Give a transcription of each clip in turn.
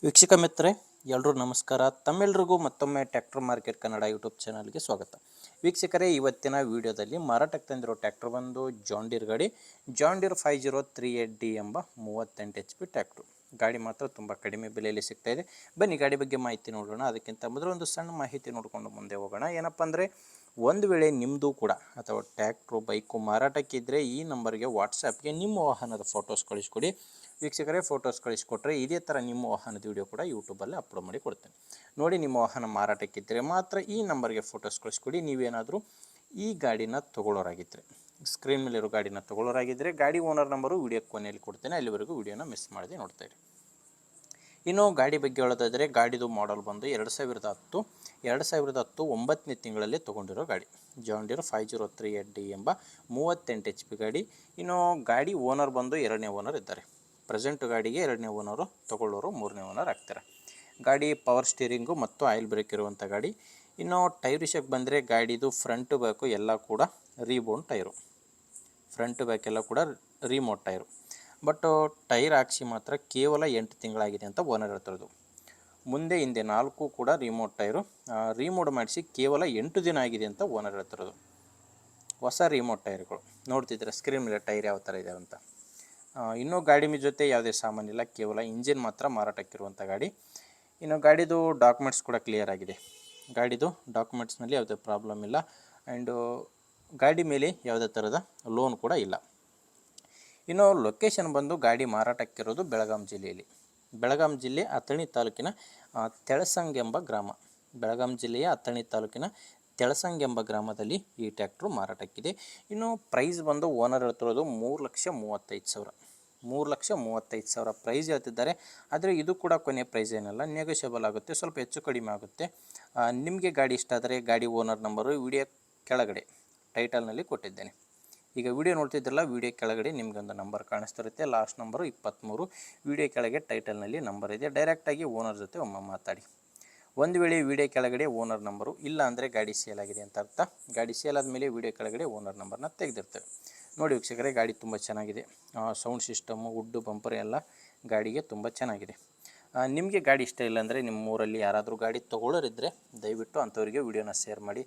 ವೀಕ್ಷಕ ಮಿತ್ರರೇ, ಎಲ್ಲರೂ ನಮಸ್ಕಾರ. ತಮ್ಮೆಲ್ಲರಿಗೂ ಮತ್ತೊಮ್ಮೆ ಟ್ರ್ಯಾಕ್ಟರ್ ಮಾರ್ಕೆಟ್ ಕನ್ನಡ ಯೂಟ್ಯೂಬ್ ಚಾನಲ್ಗೆ ಸ್ವಾಗತ. ವೀಕ್ಷಕರೇ, ಇವತ್ತಿನ ವಿಡಿಯೋದಲ್ಲಿ ಮಾರಾಟಕ್ಕೆ ತಂದಿರೋ ಟ್ರ್ಯಾಕ್ಟರ್ ಬಂದು ಜಾಂಡೀರ್ ಗಾಡಿ ಜಾಂಡೀರ್ 5038D ಎಂಬ 38 HP ಟ್ರ್ಯಾಕ್ಟರ್. ಗಾಡಿ ಮಾತ್ರ ತುಂಬ ಕಡಿಮೆ ಬೆಲೆಯಲ್ಲಿ ಸಿಗ್ತಾ ಇದೆ. ಬನ್ನಿ ಗಾಡಿ ಬಗ್ಗೆ ಮಾಹಿತಿ ನೋಡೋಣ. ಅದಕ್ಕಿಂತ ಮೊದಲು ಒಂದು ಸಣ್ಣ ಮಾಹಿತಿ ನೋಡಿಕೊಂಡು ಮುಂದೆ ಹೋಗೋಣ. ಏನಪ್ಪ ಅಂದರೆ, ಒಂದು ವೇಳೆ ನಿಮ್ಮದು ಕೂಡ ಅಥವಾ ಟ್ರ್ಯಾಕ್ಟ್ರು ಬೈಕು ಮಾರಾಟಕ್ಕಿದ್ದರೆ ಈ ನಂಬರ್ಗೆ ವಾಟ್ಸಪ್ಗೆ ನಿಮ್ಮ ವಾಹನದ ಫೋಟೋಸ್ ಕಳಿಸ್ಕೊಡಿ. ವೀಕ್ಷಕರೇ, ಫೋಟೋಸ್ ಕಳಿಸ್ಕೊಟ್ರೆ ಇದೇ ಥರ ನಿಮ್ಮ ವಾಹನದ ವಿಡಿಯೋ ಕೂಡ ಯೂಟ್ಯೂಬಲ್ಲಿ ಅಪ್ಲೋಡ್ ಮಾಡಿ ಕೊಡ್ತೇನೆ. ನೋಡಿ, ನಿಮ್ಮ ವಾಹನ ಮಾರಾಟಕ್ಕಿದ್ದರೆ ಮಾತ್ರ ಈ ನಂಬರ್ಗೆ ಫೋಟೋಸ್ ಕಳಿಸ್ಕೊಡಿ. ನೀವೇನಾದರೂ ಈ ಗಾಡಿನ ತೊಗೊಳ್ಳೋರಾಗಿದ್ದರೆ, ಸ್ಕ್ರೀನ್ ಮೇಲಿರೋ ಗಾಡಿನ ತೊಗೊಳ್ಳೋರಾಗಿದ್ದರೆ ಗಾಡಿ ಓನರ್ ನಂಬರು ವಿಡಿಯೋ ಕೊನೆಯಲ್ಲಿ ಕೊಡ್ತೇನೆ. ಅಲ್ಲಿವರೆಗೂ ವಿಡಿಯೋನ ಮಿಸ್ ಮಾಡದೆ ನೋಡ್ತಾಯಿರಿ. ಇನ್ನು ಗಾಡಿ ಬಗ್ಗೆ ಹೇಳೋದಾದರೆ, ಗಾಡಿದು ಮಾಡಲ್ ಬಂದು 2010 9ನೇ ತಿಂಗಳಲ್ಲಿ ತೊಗೊಂಡಿರೋ ಗಾಡಿ ಜಾಂಡೀರ್ 5038D ಎಂಬ 38 HP ಗಾಡಿ. ಇನ್ನು ಗಾಡಿ ಓನರ್ ಬಂದು 2ನೇ ಓನರ್ ಇದ್ದಾರೆ. ಪ್ರೆಸೆಂಟ್ ಗಾಡಿಗೆ 2ನೇ ಓನರು, ತೊಗೊಳ್ಳೋರು 3ನೇ ಓನರ್ ಆಗ್ತಾರೆ. ಗಾಡಿ ಪವರ್ ಸ್ಟೀರಿಂಗು ಮತ್ತು ಆಯಿಲ್ ಬ್ರೇಕ್ ಇರುವಂಥ ಗಾಡಿ. ಇನ್ನು ಟೈರ್ ವಿಷಯಕ್ಕೆ ಬಂದರೆ, ಗಾಡಿದು ಫ್ರಂಟು ಬ್ಯಾಕು ಎಲ್ಲ ಕೂಡ ರೀಬೋನ್ ಟೈರು. ಫ್ರಂಟು ಬ್ಯಾಕೆಲ್ಲ ಕೂಡ ರಿಮೋಟ್ ಟೈರು. ಬಟ್ ಟೈರ್ ಹಾಕ್ಸಿ ಮಾತ್ರ ಕೇವಲ 8 ತಿಂಗಳಾಗಿದೆ ಅಂತ ಓನರ್ ಹೇಳ್ತಿರೋದು. ಮುಂದೆ ಹಿಂದೆ 4 ಕೂಡ ರಿಮೋಟ್ ಟೈರು. ರಿಮೋಟ್ ಮಾಡಿಸಿ ಕೇವಲ 8 ದಿನ ಆಗಿದೆ ಅಂತ ಓನರ್ ಹೇಳ್ತಿರೋದು. ಹೊಸ ರಿಮೋಟ್ ಟೈರ್ಗಳು ನೋಡ್ತಿದ್ರೆ ಸ್ಕ್ರೀನ್ ಮೇಲೆ ಟೈರ್ ಯಾವ ಥರ ಇದೆ ಅಂತ. ಇನ್ನೂ ಗಾಡಿ ಜೊತೆ ಯಾವುದೇ ಸಾಮಾನಿಲ್ಲ, ಕೇವಲ ಇಂಜಿನ್ ಮಾತ್ರ ಮಾರಾಟಕ್ಕಿರುವಂಥ ಗಾಡಿ. ಇನ್ನು ಗಾಡಿದು ಡಾಕ್ಯುಮೆಂಟ್ಸ್ ಕೂಡ ಕ್ಲಿಯರ್ ಆಗಿದೆ. ಗಾಡಿದು ಡಾಕ್ಯುಮೆಂಟ್ಸ್ನಲ್ಲಿ ಯಾವುದೇ ಪ್ರಾಬ್ಲಮ್ ಇಲ್ಲ. ಆ್ಯಂಡು ಗಾಡಿ ಮೇಲೆ ಯಾವುದೇ ಥರದ ಲೋನ್ ಕೂಡ ಇಲ್ಲ. ಇನ್ನು ಲೊಕೇಶನ್ ಬಂದು ಗಾಡಿ ಮಾರಾಟಕ್ಕಿರೋದು ಬೆಳಗಾಂ ಜಿಲ್ಲೆಯಲ್ಲಿ. ಬೆಳಗಾಂ ಜಿಲ್ಲೆ ಅಥಣಿ ತಾಲೂಕಿನ ತೆಳಸಂಗ್ ಎಂಬ ಗ್ರಾಮ. ಬೆಳಗಾಂ ಜಿಲ್ಲೆಯ ಅಥಣಿ ತಾಲೂಕಿನ ತೆಳಸಂಗ್ ಎಂಬ ಗ್ರಾಮದಲ್ಲಿ ಈ ಟ್ರ್ಯಾಕ್ಟ್ರು ಮಾರಾಟಕ್ಕಿದೆ. ಇನ್ನು ಪ್ರೈಸ್ ಬಂದು ಓನರ್ ಹೇಳ್ತಿರೋದು 3,35,000. 3,35,000 ಪ್ರೈಸ್ ಹೇಳ್ತಿದ್ದಾರೆ. ಆದರೆ ಇದು ಕೂಡ ಕೊನೆ ಪ್ರೈಸ್ ಏನಲ್ಲ, ನೆಗೋಷಿಯಬಲ್ ಆಗುತ್ತೆ, ಸ್ವಲ್ಪ ಹೆಚ್ಚು ಕಡಿಮೆ ಆಗುತ್ತೆ. ನಿಮಗೆ ಗಾಡಿ ಇಷ್ಟ ಆದರೆ ಗಾಡಿ ಓನರ್ ನಂಬರು ವಿಡಿಯೋ ಕೆಳಗಡೆ ಟೈಟಲ್ನಲ್ಲಿ ಕೊಟ್ಟಿದ್ದೇನೆ. ಈಗ ವಿಡಿಯೋ ನೋಡ್ತಿದ್ರಲ್ಲ, ವಿಡಿಯೋ ಕೆಳಗಡೆ ನಿಮಗೊಂದು ನಂಬರ್ ಕಾಣಿಸ್ತಿರುತ್ತೆ. Last number 23. ವಿಡಿಯೋ ಕೆಳಗೆ ಟೈಟಲ್ನಲ್ಲಿ ನಂಬರ್ ಇದೆ. ಡೈರೆಕ್ಟಾಗಿ ಓನರ್ ಜೊತೆ ಒಮ್ಮೆ ಮಾತಾಡಿ. ಒಂದು ವೇಳೆ ವಿಡಿಯೋ ಕೆಳಗಡೆ ಓನರ್ ನಂಬರು ಇಲ್ಲ ಅಂದರೆ ಗಾಡಿ ಸೇಲ್ ಆಗಿದೆ ಅಂತ ಅರ್ಥ. ಗಾಡಿ ಸೇಲ್ ಆದಮೇಲೆ ವಿಡಿಯೋ ಕೆಳಗಡೆ ಓನರ್ ನಂಬರ್ನ ತೆಗೆದಿರ್ತೇವೆ. ನೋಡಿ ವೀಕ್ಷಕರೇ, ಗಾಡಿ ತುಂಬ ಚೆನ್ನಾಗಿದೆ. ಸೌಂಡ್ ಸಿಸ್ಟಮು, ವುಡ್ಡು, ಬಂಪರ್ ಎಲ್ಲ ಗಾಡಿಗೆ ತುಂಬ ಚೆನ್ನಾಗಿದೆ. ನಿಮಗೆ ಗಾಡಿ ಇಷ್ಟ ಇಲ್ಲ ಅಂದರೆ, ನಿಮ್ಮ ಊರಲ್ಲಿ ಯಾರಾದರೂ ಗಾಡಿ ತೊಗೊಳ್ಳೋರಿದ್ದರೆ ದಯವಿಟ್ಟು ಅಂಥವರಿಗೆ ವಿಡಿಯೋನ ಶೇರ್ ಮಾಡಿ.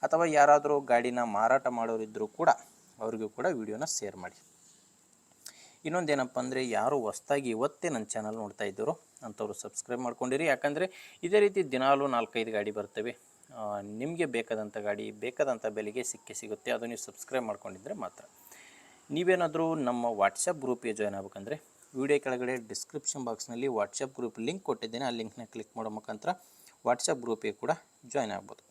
ಅಥವಾ ಯಾರಾದರೂ ಗಾಡಿನ ಮಾರಾಟ ಮಾಡೋರಿದ್ದರೂ ಕೂಡ ಅವ್ರಿಗೂ ಕೂಡ ವಿಡಿಯೋನ ಶೇರ್ ಮಾಡಿ. ಇನ್ನೊಂದೇನಪ್ಪ ಅಂದರೆ, ಯಾರು ಹೊಸ್ದಾಗಿ ಇವತ್ತೇ ನನ್ನ ಚಾನಲ್ ನೋಡ್ತಾ ಇದ್ದೀರೋ ಅಂಥವ್ರು ಸಬ್ಸ್ಕ್ರೈಬ್ ಮಾಡ್ಕೊಂಡಿರಿ. ಯಾಕಂದರೆ ಇದೇ ರೀತಿ ದಿನಾಲೂ 4-5 ಗಾಡಿ ಬರ್ತವೆ. ನಿಮಗೆ ಬೇಕಾದಂಥ ಗಾಡಿ ಬೇಕಾದಂಥ ಬೆಲೆಗೆ ಸಿಗುತ್ತೆ. ಅದು ನೀವು ಸಬ್ಸ್ಕ್ರೈಬ್ ಮಾಡ್ಕೊಂಡಿದ್ದರೆ ಮಾತ್ರ. ನೀವೇನಾದರೂ ನಮ್ಮ ವಾಟ್ಸಪ್ ಗ್ರೂಪಿಗೆ ಜಾಯ್ನ್ ಆಗಬೇಕಂದ್ರೆ, ವಿಡಿಯೋ ಕೆಳಗಡೆ ಡಿಸ್ಕ್ರಿಪ್ಷನ್ ಬಾಕ್ಸ್ನಲ್ಲಿ ವಾಟ್ಸಪ್ ಗ್ರೂಪ್ ಲಿಂಕ್ ಕೊಟ್ಟಿದ್ದೇನೆ. ಆ ಲಿಂಕ್ನ ಕ್ಲಿಕ್ ಮಾಡೋ ಮುಖಾಂತರ ವಾಟ್ಸಪ್ ಗ್ರೂಪಿಗೆ ಕೂಡ ಜಾಯ್ನ್ ಆಗ್ಬೋದು.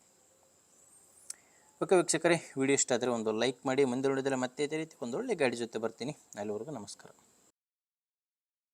ಓಕೆ ವೀಕ್ಷಕರೇ, ವಿಡಿಯೋ ಇಷ್ಟ ಆದರೆ ಒಂದು ಲೈಕ್ ಮಾಡಿ. ಮುಂದೆ ನೋಡಿದರೆ ಮತ್ತೆ ಇದೇ ರೀತಿ ಒಂದೊಳ್ಳೆ ಗಾಡಿ ಜೊತೆ ಬರ್ತೀನಿ. ಅಲ್ಲಿವರೆಗೂ ನಮಸ್ಕಾರ.